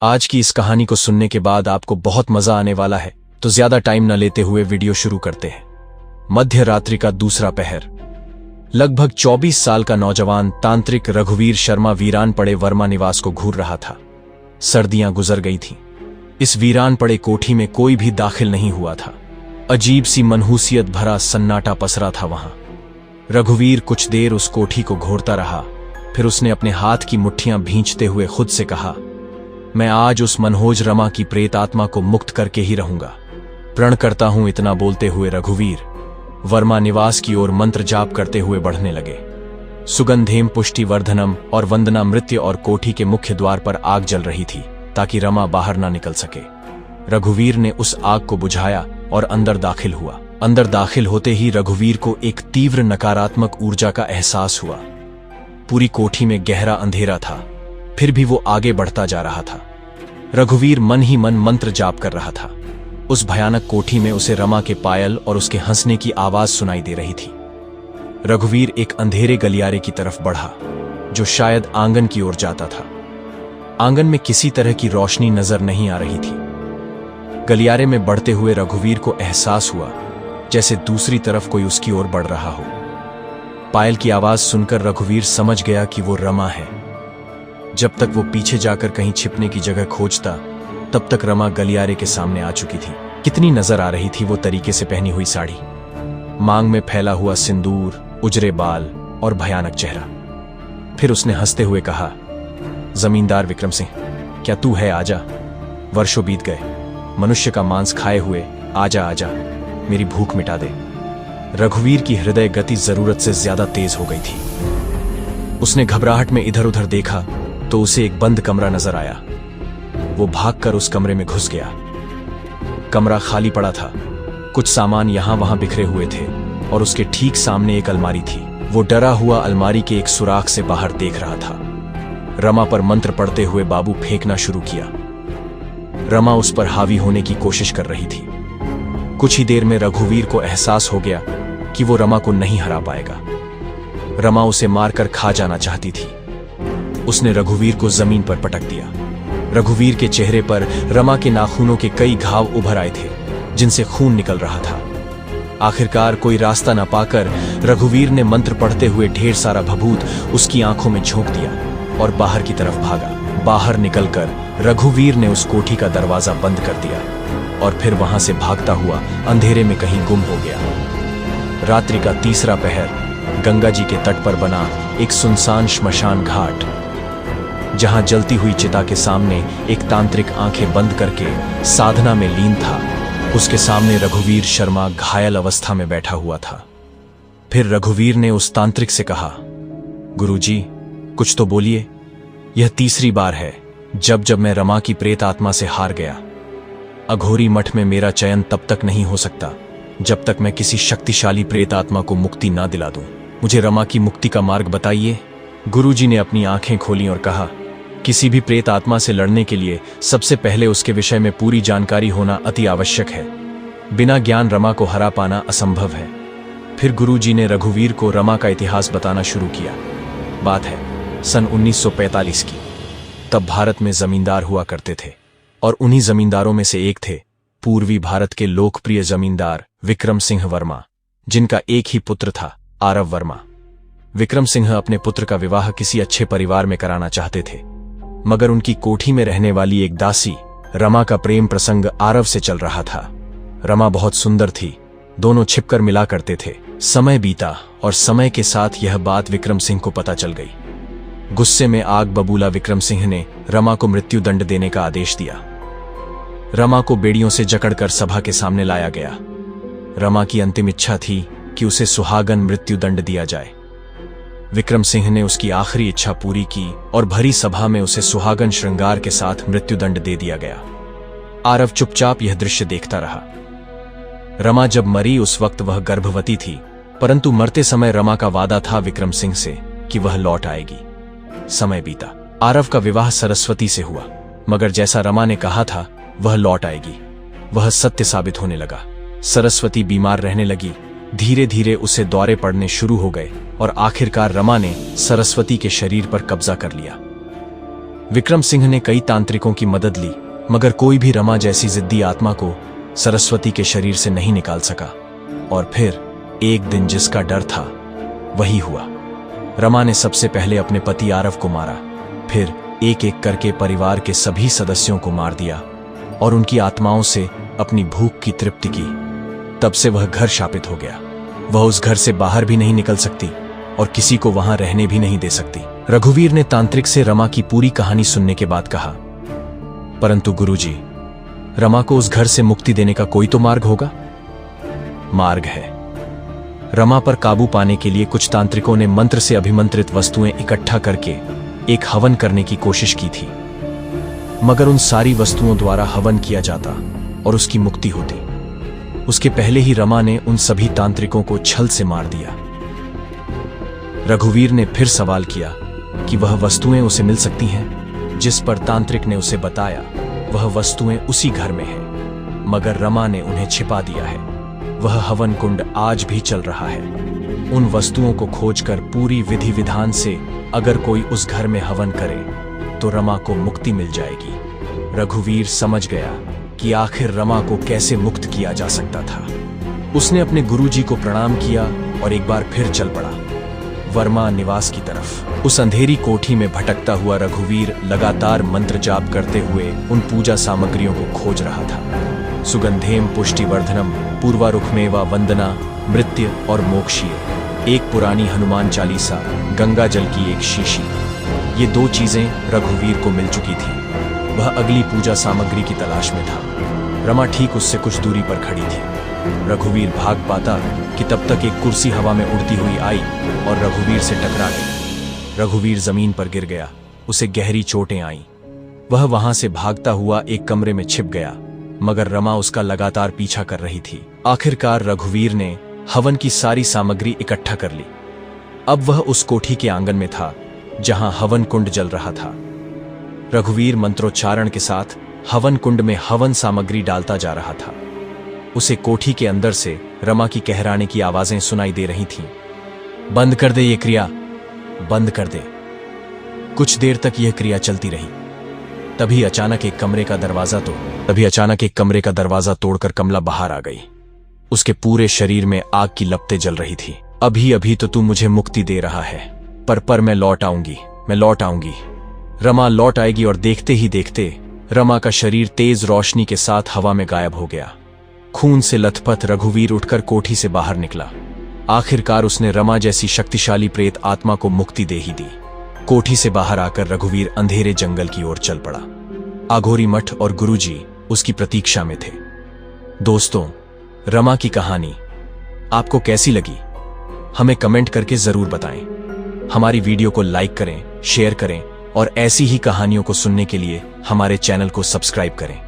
आज की इस कहानी को सुनने के बाद आपको बहुत मजा आने वाला है, तो ज्यादा टाइम न लेते हुए वीडियो शुरू करते हैं। मध्य रात्रि का दूसरा पहर। लगभग 24 साल का नौजवान तांत्रिक रघुवीर शर्मा वीरान पड़े वर्मा निवास को घूर रहा था। सर्दियां गुजर गई थीं। इस वीरान पड़े कोठी में कोई भी दाखिल नहीं हुआ था। अजीब सी मनहूसियत भरा सन्नाटा पसरा था वहां। रघुवीर कुछ देर उस कोठी को घोरता रहा, फिर उसने अपने हाथ की मुट्ठियां भींचते हुए खुद से कहा, मैं आज उस मनहोज रमा की प्रेत आत्मा को मुक्त करके ही रहूंगा। प्रण करता हूं। इतना बोलते हुए रघुवीर वर्मा निवास की ओर मंत्र जाप करते हुए बढ़ने लगे। सुगंधेम पुष्टि वर्धनम और वंदना मृत्य और कोठी के मुख्य द्वार पर आग जल रही थी ताकि रमा बाहर ना निकल सके। रघुवीर ने उस आग को बुझाया और अंदर दाखिल हुआ। अंदर दाखिल होते ही रघुवीर को एक तीव्र नकारात्मक ऊर्जा का एहसास हुआ। पूरी कोठी में गहरा अंधेरा था, फिर भी वो आगे बढ़ता जा रहा था। रघुवीर मन ही मन मंत्र जाप कर रहा था। उस भयानक कोठी में उसे रमा के पायल और उसके हंसने की आवाज सुनाई दे रही थी। रघुवीर एक अंधेरे गलियारे की तरफ बढ़ा, जो शायद आंगन की ओर जाता था। आंगन में किसी तरह की रोशनी नजर नहीं आ रही थी। गलियारे में बढ़ते हुए रघुवीर को एहसास हुआ जैसे दूसरी तरफ कोई उसकी ओर बढ़ रहा हो। पायल की आवाज सुनकर रघुवीर समझ गया कि वो रमा है। जब तक वो पीछे जाकर कहीं छिपने की जगह खोजता, तब तक रमा गलियारे के सामने आ चुकी थी। कितनी नजर आ रही थी वो तरीके से पहनी हुई साड़ी, मांग में फैला हुआ सिंदूर, उजरे बाल और भयानक चेहरा। फिर उसने हंसते हुए कहा, जमींदार विक्रम सिंह, क्या तू है? आजा, वर्षों बीत गए, मनुष्य का मांस खाए हुए, आजा आजा, मेरी भूख मिटा दे। रघुवीर की हृदय गति जरूरत से ज्यादा तेज हो गई थी। उसने घबराहट में इधर उधर देखा तो उसे एक बंद कमरा नजर आया। वो भागकर उस कमरे में घुस गया। कमरा खाली पड़ा था। कुछ सामान यहां वहां बिखरे हुए थे और उसके ठीक सामने एक अलमारी थी। वो डरा हुआ अलमारी के एक सुराख से बाहर देख रहा था। रमा पर मंत्र पढ़ते हुए बाबू फेंकना शुरू किया। रमा उस पर हावी होने की कोशिश कर रही थी। कुछ ही देर में रघुवीर को एहसास हो गया कि वो रमा को नहीं हरा पाएगा। रमा उसे मारकर खा जाना चाहती थी। उसने रघुवीर को जमीन पर पटक दिया। रघुवीर के चेहरे पर रमा के नाखूनों के कई घाव उभर आए थे, जिनसे खून निकल रहा था। आखिरकार कोई रास्ता न पाकर रघुवीर ने मंत्र पढ़ते हुए ढेर सारा भभूत उसकी आंखों में झोंक दिया और बाहर की तरफ भागा। बाहर निकलकर रघुवीर ने उस कोठी का दरवाजा बंद कर दिया और फिर वहां से भागता हुआ अंधेरे में कहीं गुम हो गया। रात्रि का तीसरा पहर। गंगा जी के तट पर बना एक सुनसान श्मशान घाट, जहां जलती हुई चिता के सामने एक तांत्रिक आंखें बंद करके साधना में लीन था। उसके सामने रघुवीर शर्मा घायल अवस्था में बैठा हुआ था। फिर रघुवीर ने उस तांत्रिक से कहा, गुरुजी, कुछ तो बोलिए। यह तीसरी बार है जब मैं रमा की प्रेत आत्मा से हार गया। अघोरी मठ में मेरा चयन तब तक नहीं हो सकता जब तक मैं किसी शक्तिशाली प्रेत आत्मा को मुक्ति ना दिला दूं। मुझे रमा की मुक्ति का मार्ग बताइए। गुरुजी ने अपनी आंखें खोली और कहा, किसी भी प्रेत आत्मा से लड़ने के लिए सबसे पहले उसके विषय में पूरी जानकारी होना अति आवश्यक है। बिना ज्ञान रमा को हरा पाना असंभव है। फिर गुरुजी ने रघुवीर को रमा का इतिहास बताना शुरू किया। बात है सन 1945 की। तब भारत में जमींदार हुआ करते थे और उन्हीं जमींदारों में से एक थे पूर्वी भारत के लोकप्रिय जमींदार विक्रम सिंह वर्मा, जिनका एक ही पुत्र था, आरव वर्मा। विक्रम सिंह अपने पुत्र का विवाह किसी अच्छे परिवार में कराना चाहते थे, मगर उनकी कोठी में रहने वाली एक दासी रमा का प्रेम प्रसंग आरव से चल रहा था। रमा बहुत सुंदर थी, दोनों छिपकर मिला करते थे। समय बीता और समय के साथ यह बात विक्रम सिंह को पता चल गई। गुस्से में आग बबूला विक्रम सिंह ने रमा को मृत्यु दंड देने का आदेश दिया। रमा को बेड़ियों से जकड़कर सभा के सामने लाया गया। रमा की अंतिम इच्छा थी कि उसे सुहागन मृत्यु दंड दिया जाए। विक्रम सिंह ने उसकी आखिरी इच्छा पूरी की और भरी सभा में उसे सुहागन श्रृंगार के साथ मृत्यु दंड दे दिया गया। आरव चुपचाप यह दृश्य देखता रहा। रमा जब मरी उस वक्त वह गर्भवती थी, परंतु मरते समय रमा का वादा था विक्रम सिंह से कि वह लौट आएगी। समय बीता। आरव का विवाह सरस्वती से हुआ, मगर जैसा रमा ने कहा था वह लौट आएगी, वह सत्य साबित होने लगा। सरस्वती बीमार रहने लगी। धीरे धीरे उसे दौरे पड़ने शुरू हो गए और आखिरकार रमा ने सरस्वती के शरीर पर कब्जा कर लिया। विक्रम सिंह ने कई तांत्रिकों की मदद ली, मगर कोई भी रमा जैसी जिद्दी आत्मा को सरस्वती के शरीर से नहीं निकाल सका। और फिर एक दिन जिसका डर था वही हुआ। रमा ने सबसे पहले अपने पति आरव को मारा, फिर एक एक करके परिवार के सभी सदस्यों को मार दिया और उनकी आत्माओं से अपनी भूख की तृप्ति की। तब से वह घर शापित हो गया। वह उस घर से बाहर भी नहीं निकल सकती और किसी को वहां रहने भी नहीं दे सकती। रघुवीर ने तांत्रिक से रमा की पूरी कहानी सुनने के बाद कहा, परंतु गुरुजी, रमा को उस घर से मुक्ति देने का कोई तो मार्ग होगा। मार्ग है। रमा पर काबू पाने के लिए कुछ तांत्रिकों ने मंत्र से अभिमंत्रित वस्तुएं इकट्ठा करके एक हवन करने की कोशिश की थी, मगर उन सारी वस्तुओं द्वारा हवन किया जाता और उसकी मुक्ति होती। उसके पहले ही रमा ने उन सभी तांत्रिकों को छल से मार दिया। रघुवीर ने फिर सवाल किया कि वह वस्तुएं उसे मिल सकती हैं, जिस पर तांत्रिक ने उसे बताया वह वस्तुएं उसी घर में हैं, मगर रमा ने उन्हें छिपा दिया है। वह हवन कुंड आज भी चल रहा है। उन वस्तुओं को खोजकर पूरी विधि विधान से अगर कोई उस घर में हवन करे तो रमा को मुक्ति मिल जाएगी। रघुवीर समझ गया कि आखिर रमा को कैसे मुक्त किया जा सकता था। उसने अपने गुरुजी को प्रणाम किया और एक बार फिर चल पड़ा वर्मा निवास की तरफ। उस अंधेरी कोठी में भटकता हुआ रघुवीर लगातार मंत्र जाप करते हुए उन पूजा सामग्रियों को खोज रहा था। सुगंधेम पुष्टिवर्धनम पूर्वारुखमेवा वंदना मृत्यु और मोक्षीय, एक पुरानी हनुमान चालीसा, गंगा जल की एक शीशी। ये दो चीजें रघुवीर को मिल चुकी थी। वह अगली पूजा सामग्री की तलाश में था। रमा ठीक उससे कुछ दूरी पर खड़ी थी। रघुवीर भाग पाता कि तब तक एक कुर्सी हवा में उड़ती हुई आई और रघुवीर से टकरा गई। रघुवीर जमीन पर गिर गया। उसे गहरी चोटें आईं। वह वहां से भागता हुआ एक कमरे में छिप गया, मगर रमा उसका लगातार पीछा कर रही थी। आखिरकार रघुवीर ने हवन की सारी सामग्री इकट्ठा कर ली। अब वह उस कोठी के आंगन में था जहां हवन कुंड जल रहा था। रघुवीर मंत्रोच्चारण के साथ हवन कुंड में हवन सामग्री डालता जा रहा था। उसे कोठी के अंदर से रमा की कहराने की आवाजें सुनाई दे रही थीं। बंद कर दे ये क्रिया, बंद कर दे। कुछ देर तक यह क्रिया चलती रही। तभी अचानक एक कमरे का दरवाजा तोड़कर कमला बाहर आ गई। उसके पूरे शरीर में आग की लपटें जल रही थी। अभी अभी तो तू मुझे मुक्ति दे रहा है, पर मैं लौट आऊंगी। रमा लौट आएगी और देखते ही देखते रमा का शरीर तेज रोशनी के साथ हवा में गायब हो गया। खून से लथपथ रघुवीर उठकर कोठी से बाहर निकला। आखिरकार उसने रमा जैसी शक्तिशाली प्रेत आत्मा को मुक्ति दे ही दी। कोठी से बाहर आकर रघुवीर अंधेरे जंगल की ओर चल पड़ा। आघोरी मठ और गुरुजी उसकी प्रतीक्षा में थे। दोस्तों, रमा की कहानी आपको कैसी लगी? हमें कमेंट करके जरूर बताएं। हमारी वीडियो को लाइक करें, शेयर करें और ऐसी ही कहानियों को सुनने के लिए हमारे चैनल को सब्सक्राइब करें।